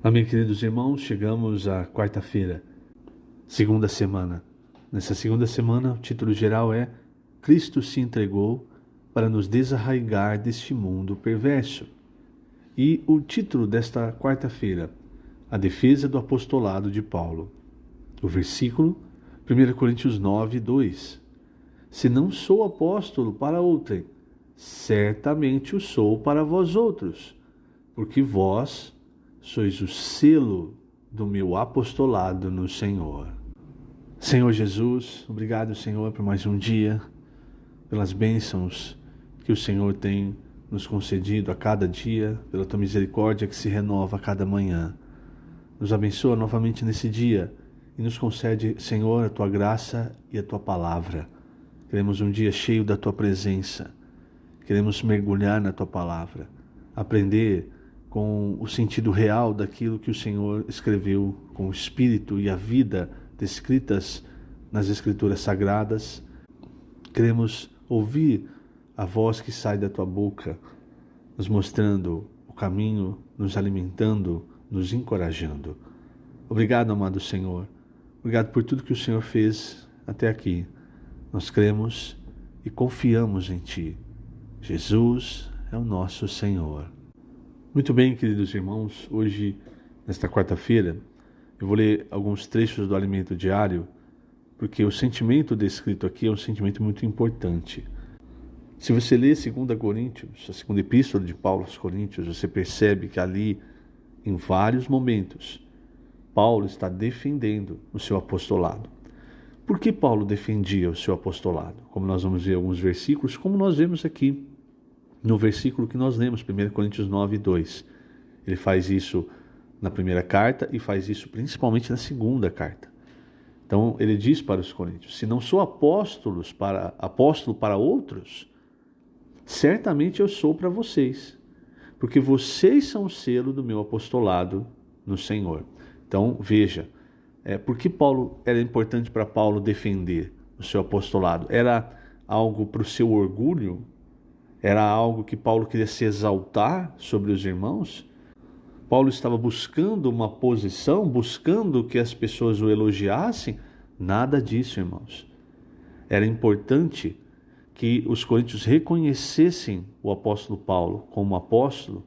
Amém, queridos irmãos, chegamos à quarta-feira, segunda semana. Nessa segunda semana, o título geral é Cristo se entregou para nos desarraigar deste mundo perverso. E o título desta quarta-feira, a defesa do apostolado de Paulo. O versículo, 1 Coríntios 9, 2. Se não sou apóstolo para outrem, certamente o sou para vós outros, porque vós sois o selo do meu apostolado no Senhor. Senhor Jesus, obrigado, Senhor, por mais um dia, pelas bênçãos que o Senhor tem nos concedido a cada dia, pela tua misericórdia que se renova a cada manhã. Nos abençoa novamente nesse dia e nos concede, Senhor, a tua graça e a tua palavra. Queremos um dia cheio da tua presença. Queremos mergulhar na tua palavra, aprender com o sentido real daquilo que o Senhor escreveu, com o Espírito e a vida descritas nas Escrituras Sagradas. Queremos ouvir a voz que sai da tua boca, nos mostrando o caminho, nos alimentando, nos encorajando. Obrigado, amado Senhor. Obrigado por tudo que o Senhor fez até aqui. Nós cremos e confiamos em Ti. Jesus é o nosso Senhor. Muito bem, queridos irmãos, hoje, nesta quarta-feira, eu vou ler alguns trechos do Alimento Diário, porque o sentimento descrito aqui é um sentimento muito importante. Se você ler 2 Coríntios, a segunda epístola de Paulo aos Coríntios, você percebe que ali, em vários momentos, Paulo está defendendo o seu apostolado. Por que Paulo defendia o seu apostolado? Como nós vamos ver alguns versículos, como nós vemos aqui no versículo que nós lemos, 1 Coríntios 9, 2. Ele faz isso na primeira carta e faz isso principalmente na segunda carta. Então, ele diz para os coríntios, se não sou apóstolo para outros, certamente eu sou para vocês, porque vocês são o selo do meu apostolado no Senhor. Então, veja, por que era importante para Paulo defender o seu apostolado? Era algo para o seu orgulho? Era algo que Paulo queria se exaltar sobre os irmãos? Paulo estava buscando uma posição, buscando que as pessoas o elogiassem? Nada disso, irmãos. Era importante que os coríntios reconhecessem o apóstolo Paulo como apóstolo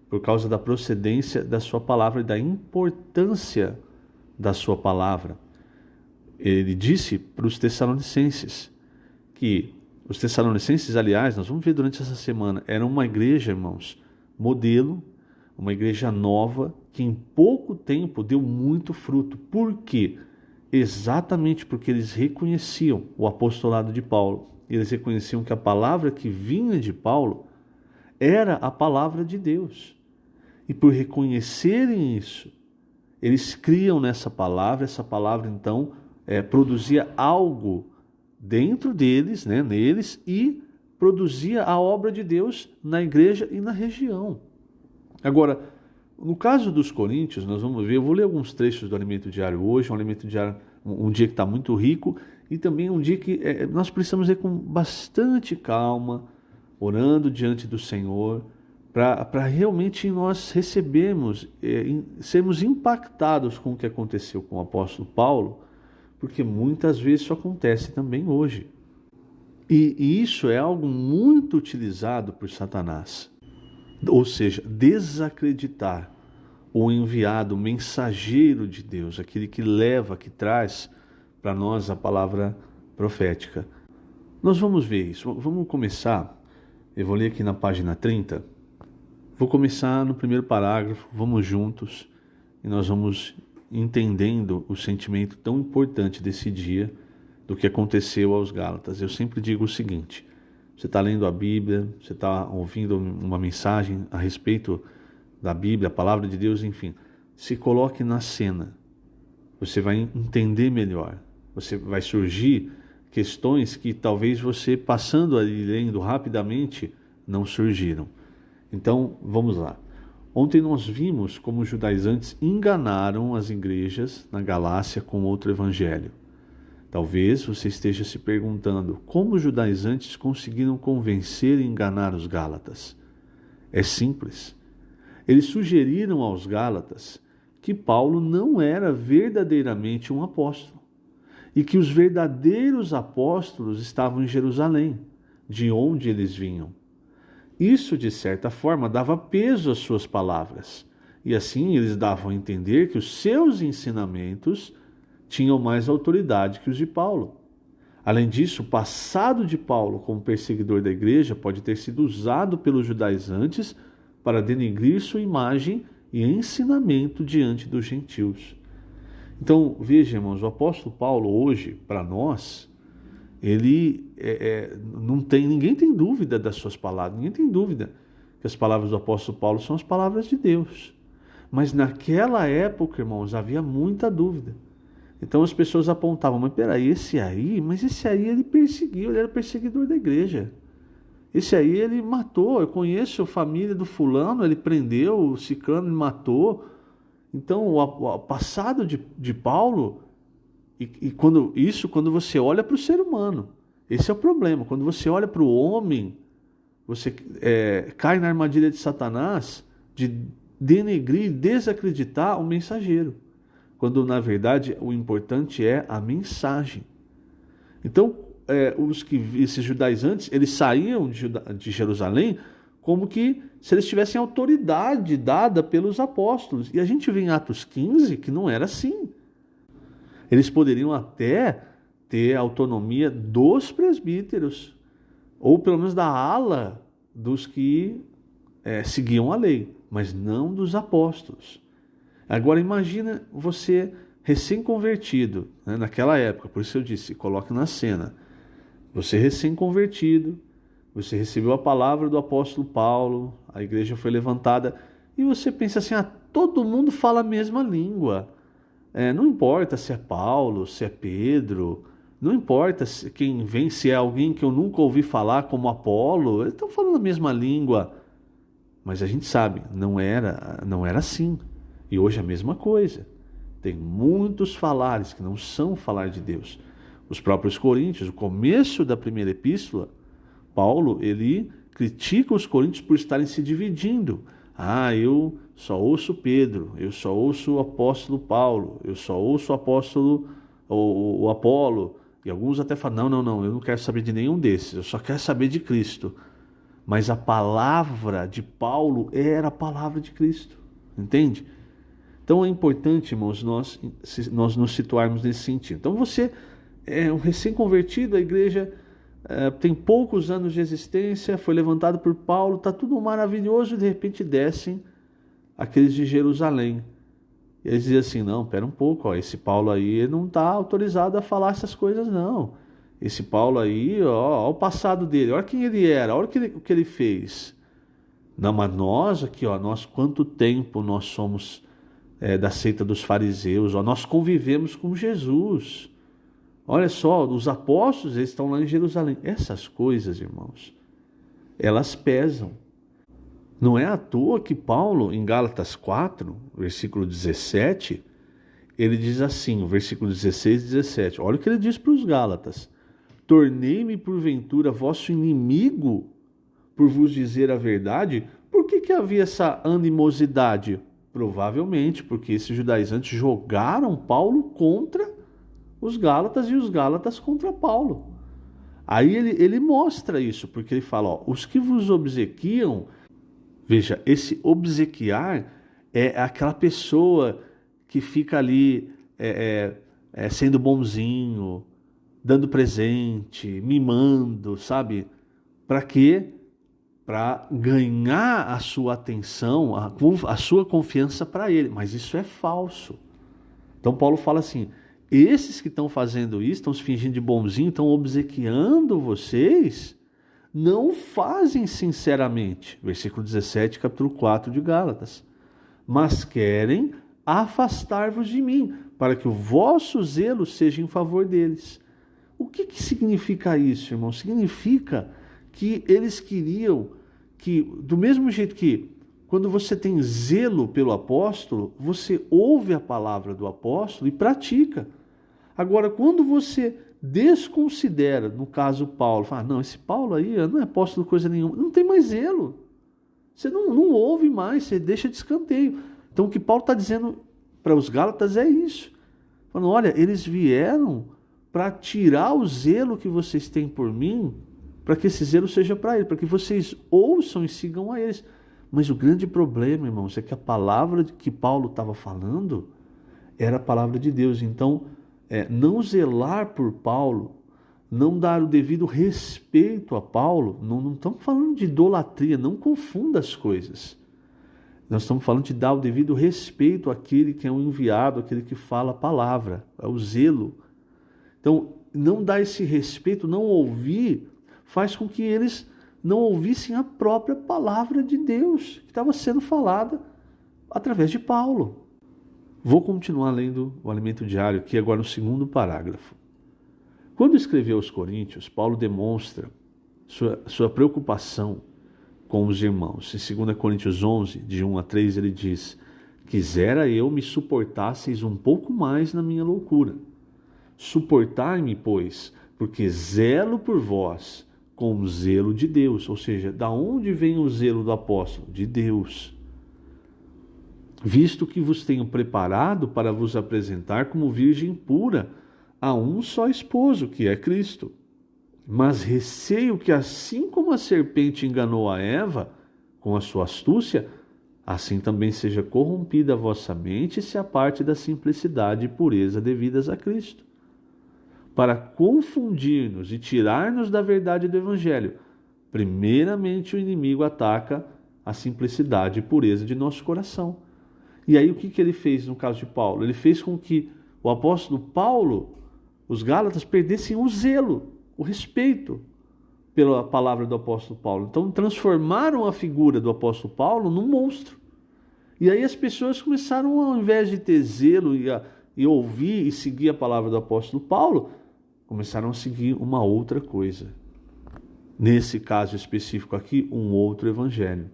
por causa da procedência da sua palavra e da importância da sua palavra. Ele disse para os Tessalonicenses que os Tessalonicenses, aliás, nós vamos ver durante essa semana, era uma igreja, irmãos, modelo, uma igreja nova, que em pouco tempo deu muito fruto. Por quê? Exatamente porque eles reconheciam o apostolado de Paulo. Eles reconheciam que a palavra que vinha de Paulo era a palavra de Deus. E por reconhecerem isso, eles criam nessa palavra, essa palavra então produzia algo dentro deles, neles, e produzia a obra de Deus na igreja e na região. Agora, no caso dos coríntios, nós vamos ver, eu vou ler alguns trechos do Alimento Diário hoje, um Alimento Diário, um dia que está muito rico, e também um dia que nós precisamos ler com bastante calma, orando diante do Senhor, para realmente nós recebermos, sermos impactados com o que aconteceu com o apóstolo Paulo, porque muitas vezes isso acontece também hoje. E isso é algo muito utilizado por Satanás. Ou seja, desacreditar o enviado, o mensageiro de Deus, aquele que leva, que traz para nós a palavra profética. Nós vamos ver isso. Vamos começar, eu vou ler aqui na página 30. Vou começar no primeiro parágrafo, vamos juntos, e nós vamos entendendo o sentimento tão importante desse dia, do que aconteceu aos Gálatas. Eu sempre digo o seguinte, você está lendo a Bíblia, você está ouvindo uma mensagem a respeito da Bíblia, a palavra de Deus, enfim, se coloque na cena, você vai entender melhor, vai surgir questões que talvez você passando ali, lendo rapidamente, não surgiram. Então, vamos lá. Ontem nós vimos como os judaizantes enganaram as igrejas na Galácia com outro evangelho. Talvez você esteja se perguntando como os judaizantes conseguiram convencer e enganar os Gálatas. É simples. Eles sugeriram aos Gálatas que Paulo não era verdadeiramente um apóstolo e que os verdadeiros apóstolos estavam em Jerusalém, de onde eles vinham. Isso, de certa forma, dava peso às suas palavras, e assim eles davam a entender que os seus ensinamentos tinham mais autoridade que os de Paulo. Além disso, o passado de Paulo como perseguidor da igreja pode ter sido usado pelos judaizantes para denegrir sua imagem e ensinamento diante dos gentios. Então, veja, irmãos, o apóstolo Paulo hoje, para nós, ele ninguém tem dúvida das suas palavras, ninguém tem dúvida que as palavras do apóstolo Paulo são as palavras de Deus. Mas naquela época, irmãos, havia muita dúvida. Então as pessoas apontavam, mas peraí, esse aí ele perseguiu, ele era perseguidor da igreja. Esse aí ele matou, eu conheço a família do fulano, ele prendeu, o ciclano ele matou. Então o passado de Paulo, quando você olha para o ser humano, esse é o problema. Quando você olha para o homem, você cai na armadilha de Satanás de denegrir, desacreditar o mensageiro. Quando na verdade o importante é a mensagem. Então, esses judaizantes, eles saíam de Jerusalém como que se eles tivessem autoridade dada pelos apóstolos. E a gente vê em Atos 15 que não era assim. Eles poderiam até ter autonomia dos presbíteros, ou pelo menos da ala dos que seguiam a lei, mas não dos apóstolos. Agora imagina você recém-convertido, né, naquela época, por isso eu disse, coloque na cena. Você recém-convertido, você recebeu a palavra do apóstolo Paulo, a igreja foi levantada, e você pensa assim, todo mundo fala a mesma língua. Não importa se é Paulo, se é Pedro, não importa quem vem, se é alguém que eu nunca ouvi falar como Apolo, eles estão falando a mesma língua. Mas a gente sabe, não era assim. E hoje é a mesma coisa. Tem muitos falares que não são falar de Deus. Os próprios coríntios, o começo da primeira epístola, Paulo, ele critica os coríntios por estarem se dividindo. Eu só ouço Pedro, eu só ouço o apóstolo Paulo, eu só ouço o apóstolo o Apolo. E alguns até falam, não, eu não quero saber de nenhum desses, eu só quero saber de Cristo. Mas a palavra de Paulo era a palavra de Cristo, entende? Então é importante, irmãos, nós nos situarmos nesse sentido. Então você é um recém-convertido, a igreja tem poucos anos de existência, foi levantado por Paulo, está tudo maravilhoso, e de repente descem aqueles de Jerusalém. E eles dizem assim, não, pera um pouco, esse Paulo aí não está autorizado a falar essas coisas não. Esse Paulo aí, ó o passado dele, olha quem ele era, olha o que ele fez. Não, mas nós aqui, nós quanto tempo nós somos da seita dos fariseus, nós convivemos com Jesus. Olha só, os apóstolos, eles estão lá em Jerusalém. Essas coisas, irmãos, elas pesam. Não é à toa que Paulo, em Gálatas 4, versículo 17, ele diz assim, o versículo 16 e 17, olha o que ele diz para os Gálatas. Tornei-me porventura vosso inimigo por vos dizer a verdade? Por que havia essa animosidade? Provavelmente porque esses judaizantes jogaram Paulo contra os Gálatas e os Gálatas contra Paulo. Aí ele mostra isso, porque ele fala, os que vos obsequiam, veja, esse obsequiar é aquela pessoa que fica ali sendo bonzinho, dando presente, mimando, sabe? Para quê? Para ganhar a sua atenção, a sua confiança para ele. Mas isso é falso. Então Paulo fala assim, esses que estão fazendo isso, estão se fingindo de bonzinho, estão obsequiando vocês, não fazem sinceramente. Versículo 17, capítulo 4 de Gálatas. Mas querem afastar-vos de mim, para que o vosso zelo seja em favor deles. O que significa isso, irmão? Significa que eles queriam que, do mesmo jeito que quando você tem zelo pelo apóstolo, você ouve a palavra do apóstolo e pratica. Agora, quando você desconsidera, no caso Paulo, fala, não, esse Paulo aí não é apóstolo coisa nenhuma, não tem mais zelo. Você não ouve mais, você deixa de escanteio. Então o que Paulo está dizendo para os Gálatas é isso. Falando, olha, eles vieram para tirar o zelo que vocês têm por mim, para que esse zelo seja para eles, para que vocês ouçam e sigam a eles. Mas o grande problema, irmãos, é que a palavra que Paulo estava falando era a palavra de Deus. Então, não zelar por Paulo, não dar o devido respeito a Paulo, não estamos falando de idolatria, não confunda as coisas. Nós estamos falando de dar o devido respeito àquele que é um enviado, àquele que fala a palavra, é o zelo. Então, não dar esse respeito, não ouvir, faz com que eles não ouvissem a própria palavra de Deus, que estava sendo falada através de Paulo. Vou continuar lendo o alimento diário, aqui agora no segundo parágrafo. Quando escreveu aos Coríntios, Paulo demonstra sua preocupação com os irmãos. Em 2 Coríntios 11, de 1 a 3, ele diz: quisera eu me suportasseis um pouco mais na minha loucura. Suportai-me, pois, porque zelo por vós com o zelo de Deus. Ou seja, da onde vem o zelo do apóstolo? De Deus. Visto que vos tenho preparado para vos apresentar como virgem pura a um só esposo, que é Cristo. Mas receio que, assim como a serpente enganou a Eva com a sua astúcia, assim também seja corrompida a vossa mente e se aparte da simplicidade e pureza devidas a Cristo. Para confundir-nos e tirar-nos da verdade do Evangelho, primeiramente o inimigo ataca a simplicidade e pureza de nosso coração. E aí o que ele fez no caso de Paulo? Ele fez com que o apóstolo Paulo, os Gálatas, perdessem o zelo, o respeito pela palavra do apóstolo Paulo. Então transformaram a figura do apóstolo Paulo num monstro. E aí as pessoas começaram, ao invés de ter zelo e ouvir e seguir a palavra do apóstolo Paulo, começaram a seguir uma outra coisa. Nesse caso específico aqui, um outro evangelho.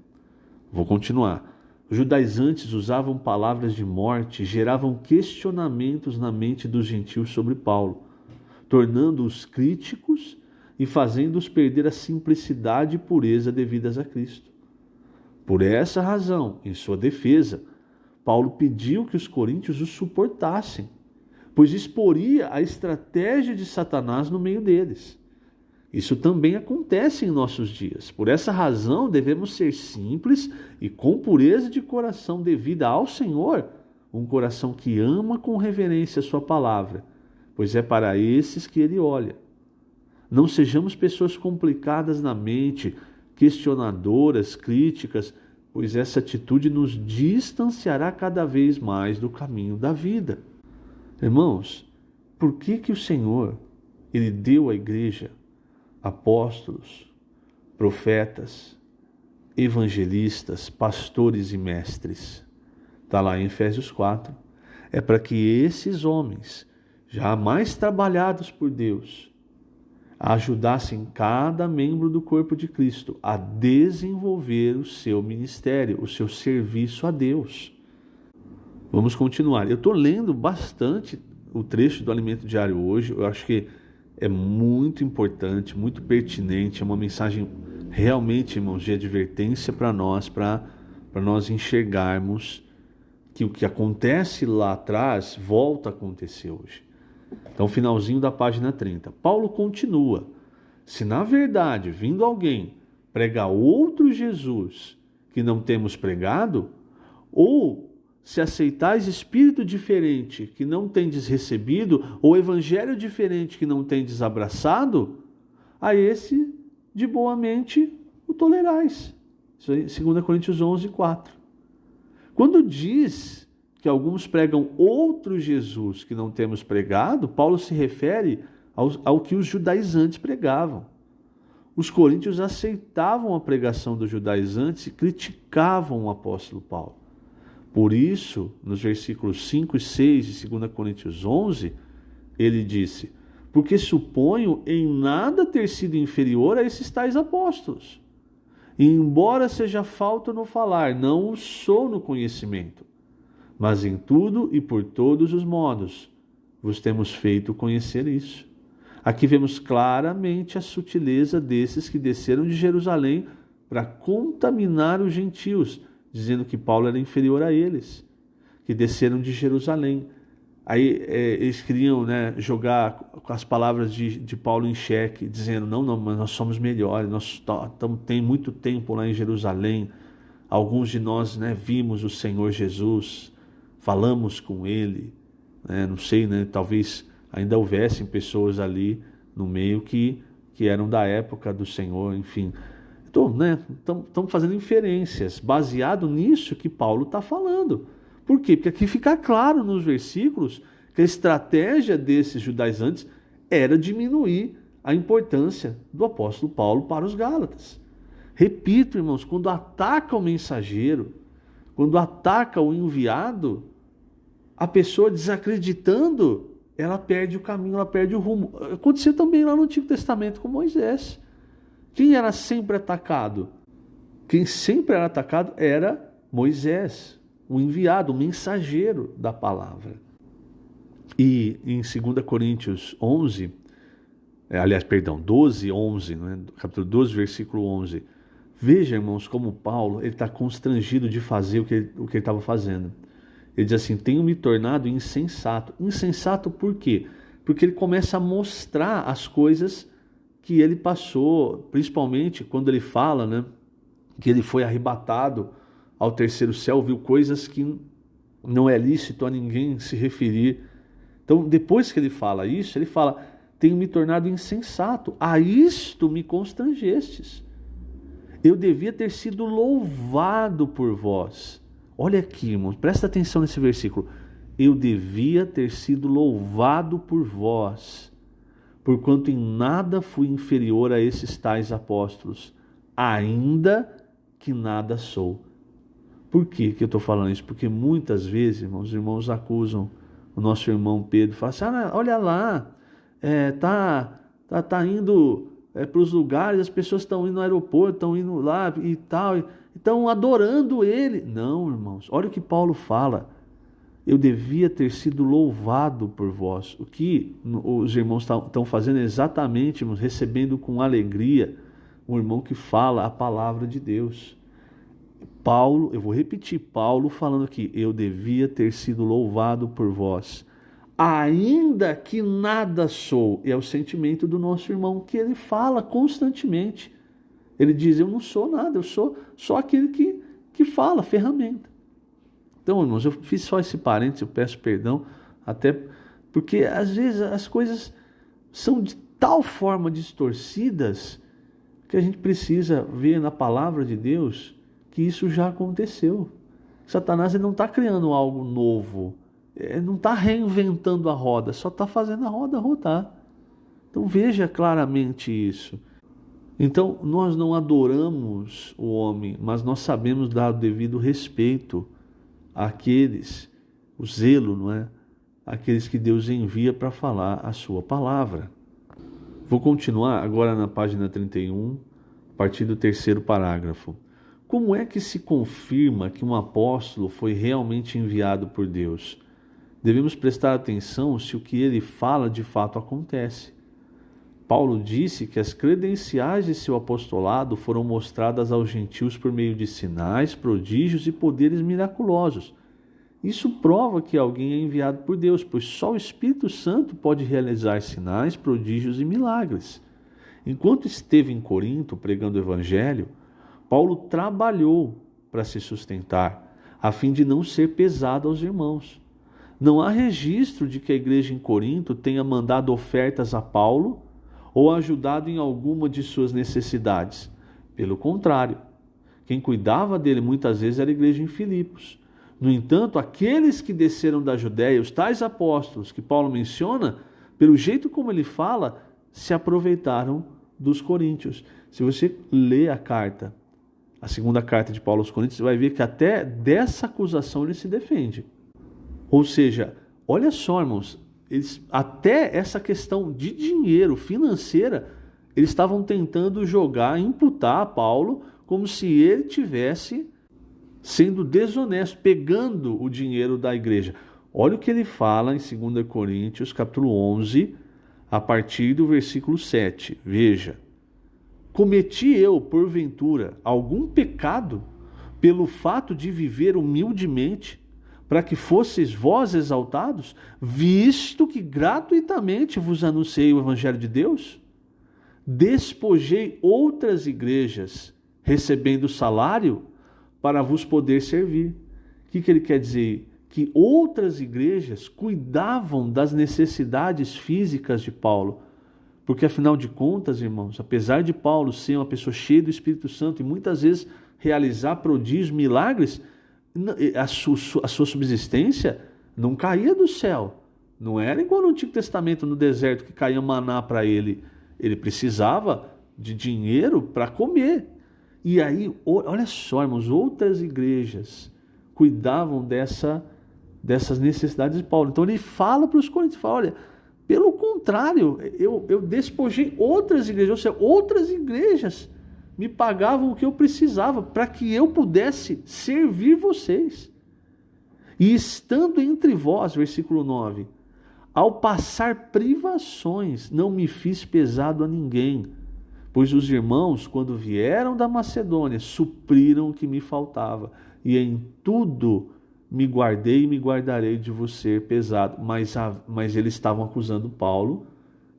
Vou continuar. Os judaizantes usavam palavras de morte e geravam questionamentos na mente dos gentios sobre Paulo, tornando-os críticos e fazendo-os perder a simplicidade e pureza devidas a Cristo. Por essa razão, em sua defesa, Paulo pediu que os coríntios o suportassem, pois exporia a estratégia de Satanás no meio deles. Isso também acontece em nossos dias. Por essa razão, devemos ser simples e com pureza de coração devida ao Senhor, um coração que ama com reverência a sua palavra, pois é para esses que ele olha. Não sejamos pessoas complicadas na mente, questionadoras, críticas, pois essa atitude nos distanciará cada vez mais do caminho da vida. Irmãos, por que o Senhor, ele deu à igreja apóstolos, profetas, evangelistas, pastores e mestres? Está lá em Efésios 4. É para que esses homens, já mais trabalhados por Deus, ajudassem cada membro do corpo de Cristo a desenvolver o seu ministério, o seu serviço a Deus. Vamos continuar. Eu estou lendo bastante o trecho do Alimento Diário hoje. Eu acho que é muito importante, muito pertinente. É uma mensagem realmente, irmãos, de advertência para nós enxergarmos que o que acontece lá atrás volta a acontecer hoje. Então, finalzinho da página 30. Paulo continua: se na verdade, vindo alguém pregar outro Jesus que não temos pregado, ou se aceitais espírito diferente que não tendes recebido, ou evangelho diferente que não tendes abraçado, a esse de boa mente o tolerais. Isso aí, 2 Coríntios 11, 4. Quando diz que alguns pregam outro Jesus que não temos pregado, Paulo se refere ao que os judaizantes pregavam. Os coríntios aceitavam a pregação dos judaizantes e criticavam o apóstolo Paulo. Por isso, nos versículos 5 e 6 de 2 Coríntios 11, ele disse: porque suponho em nada ter sido inferior a esses tais apóstolos. E embora seja falto no falar, não o sou no conhecimento. Mas em tudo e por todos os modos vos temos feito conhecer isso. Aqui vemos claramente a sutileza desses que desceram de Jerusalém para contaminar os gentios, dizendo que Paulo era inferior a eles. que desceram de Jerusalém. Aí eles queriam, né, jogar as palavras de Paulo em xeque, dizendo, não, mas nós somos melhores, nós tem muito tempo lá em Jerusalém, alguns de nós, né, vimos o Senhor Jesus, falamos com Ele, né, não sei, né, talvez ainda houvessem pessoas ali no meio que eram da época do Senhor, enfim. Então, né, estamos fazendo inferências, baseado nisso que Paulo está falando. Por quê? Porque aqui fica claro nos versículos que a estratégia desses judaizantes era diminuir a importância do apóstolo Paulo para os Gálatas. Repito, irmãos, quando ataca o mensageiro, quando ataca o enviado, a pessoa desacreditando, ela perde o caminho, ela perde o rumo. Aconteceu também lá no Antigo Testamento com Moisés. Quem era sempre atacado? Quem sempre era atacado era Moisés, o enviado, o mensageiro da palavra. E em 2 Coríntios 12, 11, né? Capítulo 12, versículo 11. Veja, irmãos, como Paulo está constrangido de fazer o que ele estava fazendo. Ele diz assim, tenho me tornado insensato. Insensato por quê? Porque ele começa a mostrar as coisas que ele passou, principalmente quando ele fala, né, que ele foi arrebatado ao terceiro céu, viu coisas que não é lícito a ninguém se referir. Então, depois que ele fala isso, ele fala, tenho me tornado insensato, a isto me constrangestes. Eu devia ter sido louvado por vós. Olha aqui, irmãos, presta atenção nesse versículo. Eu devia ter sido louvado por vós, porquanto em nada fui inferior a esses tais apóstolos, ainda que nada sou. Por que eu estou falando isso? Porque muitas vezes, irmãos, os irmãos acusam o nosso irmão Pedro, falam assim, olha lá, tá indo para os lugares, as pessoas estão indo no aeroporto, estão indo lá e tal, estão adorando ele. Não, irmãos, olha o que Paulo fala. Eu devia ter sido louvado por vós. O que os irmãos estão fazendo é exatamente, irmãos, recebendo com alegria um irmão que fala a palavra de Deus. Paulo, eu vou repetir, Paulo falando aqui, eu devia ter sido louvado por vós, ainda que nada sou. É o sentimento do nosso irmão que ele fala constantemente. Ele diz, eu não sou nada, eu sou só aquele que fala, ferramenta. Então, irmãos, eu fiz só esse parênteses, eu peço perdão, até porque às vezes as coisas são de tal forma distorcidas que a gente precisa ver na palavra de Deus que isso já aconteceu. Satanás ele não está criando algo novo, ele não está reinventando a roda, só está fazendo a roda rodar. Então veja claramente isso. Então nós não adoramos o homem, mas nós sabemos dar o devido respeito àqueles, o zelo, não é? Aqueles que Deus envia para falar a sua palavra. Vou continuar agora na página 31, a partir do 3º parágrafo. Como é que se confirma que um apóstolo foi realmente enviado por Deus? Devemos prestar atenção se o que ele fala de fato acontece. Paulo disse que as credenciais de seu apostolado foram mostradas aos gentios por meio de sinais, prodígios e poderes miraculosos. Isso prova que alguém é enviado por Deus, pois só o Espírito Santo pode realizar sinais, prodígios e milagres. Enquanto esteve em Corinto pregando o Evangelho, Paulo trabalhou para se sustentar, a fim de não ser pesado aos irmãos. Não há registro de que a igreja em Corinto tenha mandado ofertas a Paulo ou ajudado em alguma de suas necessidades. Pelo contrário, quem cuidava dele muitas vezes era a igreja em Filipos. No entanto, aqueles que desceram da Judéia, os tais apóstolos que Paulo menciona, pelo jeito como ele fala, se aproveitaram dos coríntios. Se você lê a carta, a segunda carta de Paulo aos Coríntios, você vai ver que até dessa acusação ele se defende. Ou seja, olha só, irmãos, até essa questão de dinheiro financeira, eles estavam tentando imputar a Paulo como se ele tivesse sendo desonesto, pegando o dinheiro da igreja. Olha o que ele fala em 2 Coríntios, capítulo 11, a partir do versículo 7. Veja. Cometi eu, porventura, algum pecado pelo fato de viver humildemente, para que fosseis vós exaltados, visto que gratuitamente vos anunciei o Evangelho de Deus? Despojei outras igrejas, recebendo salário, para vos poder servir. O que ele quer dizer? Que outras igrejas cuidavam das necessidades físicas de Paulo. Porque, afinal de contas, irmãos, apesar de Paulo ser uma pessoa cheia do Espírito Santo e muitas vezes realizar prodígios, milagres, a sua subsistência não caía do céu. Não era igual no Antigo Testamento, no deserto, que caía maná para ele. Ele precisava de dinheiro para comer. E aí, olha só, irmãos, outras igrejas cuidavam dessas necessidades de Paulo. Então ele fala para os coríntios, fala, olha, pelo contrário, eu despojei outras igrejas, ou seja, outras igrejas me pagavam o que eu precisava para que eu pudesse servir vocês. E estando entre vós, versículo 9, ao passar privações, não me fiz pesado a ninguém, pois os irmãos, quando vieram da Macedônia, supriram o que me faltava, e em tudo me guardei e me guardarei de vos ser pesado. Mas eles estavam acusando Paulo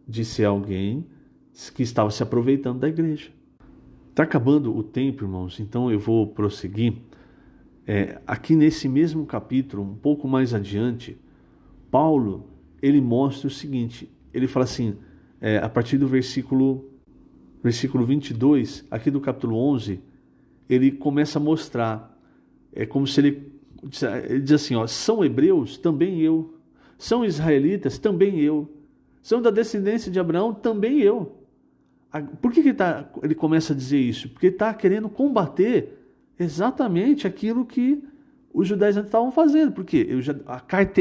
de ser alguém que estava se aproveitando da igreja. Está acabando o tempo, irmãos, então eu vou prosseguir. Aqui nesse mesmo capítulo, um pouco mais adiante, Paulo, ele mostra o seguinte, ele fala assim, a partir do versículo 22, aqui do capítulo 11, ele começa a mostrar, como se ele diz assim, são hebreus? Também eu. São israelitas? Também eu. São da descendência de Abraão? Também eu. Por que ele começa a dizer isso? Porque ele está querendo combater exatamente aquilo que os judaizantes estavam fazendo. Porque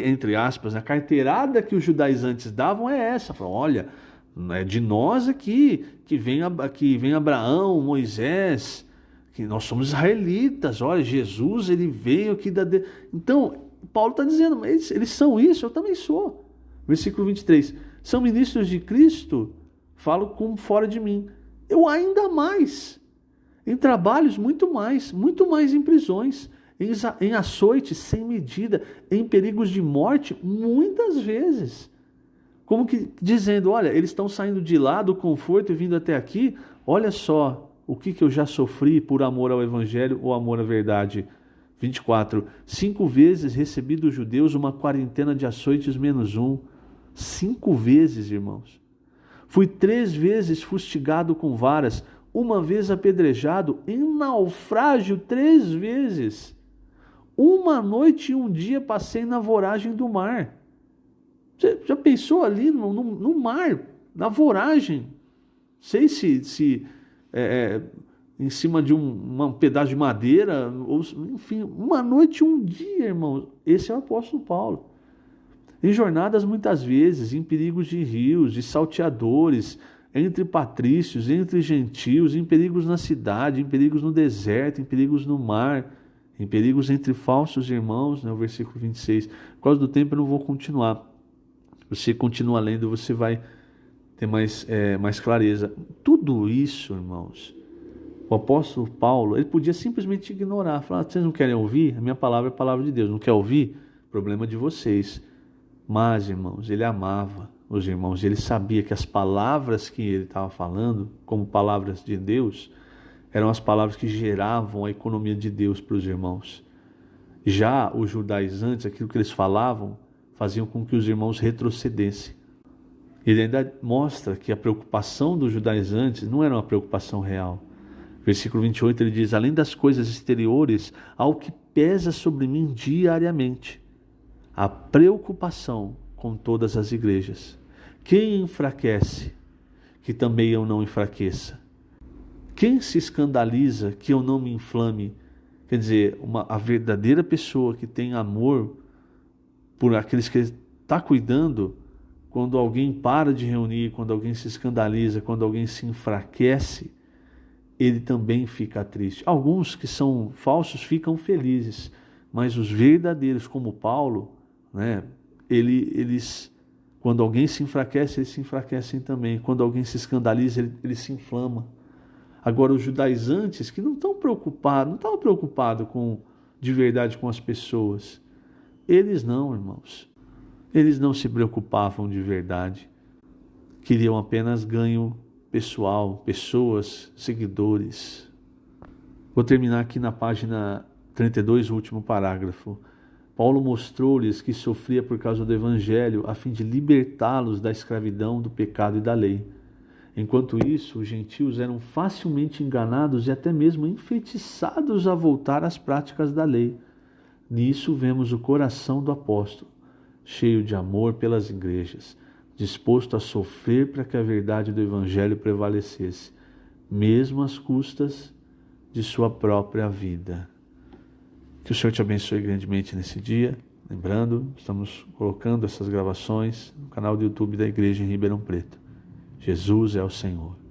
entre aspas, a carteirada que os judaizantes davam é essa. Falam, olha, é de nós aqui que vem Abraão, Moisés, que nós somos israelitas. Olha, Jesus, ele veio aqui da... Então, Paulo está dizendo, mas eles são isso, eu também sou. Versículo 23. São ministros de Cristo? Falo como fora de mim. Eu ainda mais. Em trabalhos, muito mais em prisões, em açoites sem medida, em perigos de morte, muitas vezes. Como que dizendo, olha, eles estão saindo de lá do conforto e vindo até aqui, olha só o que eu já sofri por amor ao Evangelho ou amor à verdade. 24. 5 vezes recebi dos judeus uma quarentena de açoites menos um. 5 vezes, irmãos. Fui 3 vezes fustigado com varas, uma vez apedrejado, em naufrágio 3 vezes. 1 noite e 1 dia passei na voragem do mar. Você já pensou ali no mar, na voragem? Sei se em cima de um pedaço de madeira, ou, enfim, 1 noite e 1 dia, irmãos. Esse é o apóstolo Paulo. Em jornadas muitas vezes, em perigos de rios, de salteadores, entre patrícios, entre gentios, em perigos na cidade, em perigos no deserto, em perigos no mar, em perigos entre falsos irmãos, o versículo 26. Por causa do tempo eu não vou continuar. Você continua lendo, você vai ter mais clareza. Tudo isso, irmãos, o apóstolo Paulo, ele podia simplesmente ignorar, falar, vocês não querem ouvir? A minha palavra é a palavra de Deus, não quer ouvir? Problema de vocês. Mas, irmãos, ele amava os irmãos, ele sabia que as palavras que ele estava falando, como palavras de Deus, eram as palavras que geravam a economia de Deus para os irmãos. Já os judaizantes, aquilo que eles falavam, faziam com que os irmãos retrocedessem. Ele ainda mostra que a preocupação dos judaizantes não era uma preocupação real. Versículo 28, ele diz, além das coisas exteriores, há o que pesa sobre mim diariamente, a preocupação com todas as igrejas. Quem enfraquece, que também eu não enfraqueça. Quem se escandaliza, que eu não me inflame. Quer dizer, a verdadeira pessoa que tem amor por aqueles que ele está cuidando, quando alguém para de reunir, quando alguém se escandaliza, quando alguém se enfraquece, ele também fica triste. Alguns que são falsos ficam felizes, mas os verdadeiros, como Paulo, eles, quando alguém se enfraquece, eles se enfraquecem também. Quando alguém se escandaliza, ele se inflama. Agora, os judaizantes que não estavam preocupados de verdade com as pessoas, Eles não, irmãos. Eles não se preocupavam de verdade. Queriam apenas ganho pessoal, pessoas, seguidores. Vou terminar aqui na página 32, o último parágrafo. Paulo mostrou-lhes que sofria por causa do Evangelho, a fim de libertá-los da escravidão, do pecado e da lei. Enquanto isso, os gentios eram facilmente enganados e até mesmo enfeitiçados a voltar às práticas da lei. Nisso vemos o coração do apóstolo, cheio de amor pelas igrejas, disposto a sofrer para que a verdade do Evangelho prevalecesse, mesmo às custas de sua própria vida. Que o Senhor te abençoe grandemente nesse dia. Lembrando, estamos colocando essas gravações no canal do YouTube da Igreja em Ribeirão Preto. Jesus é o Senhor.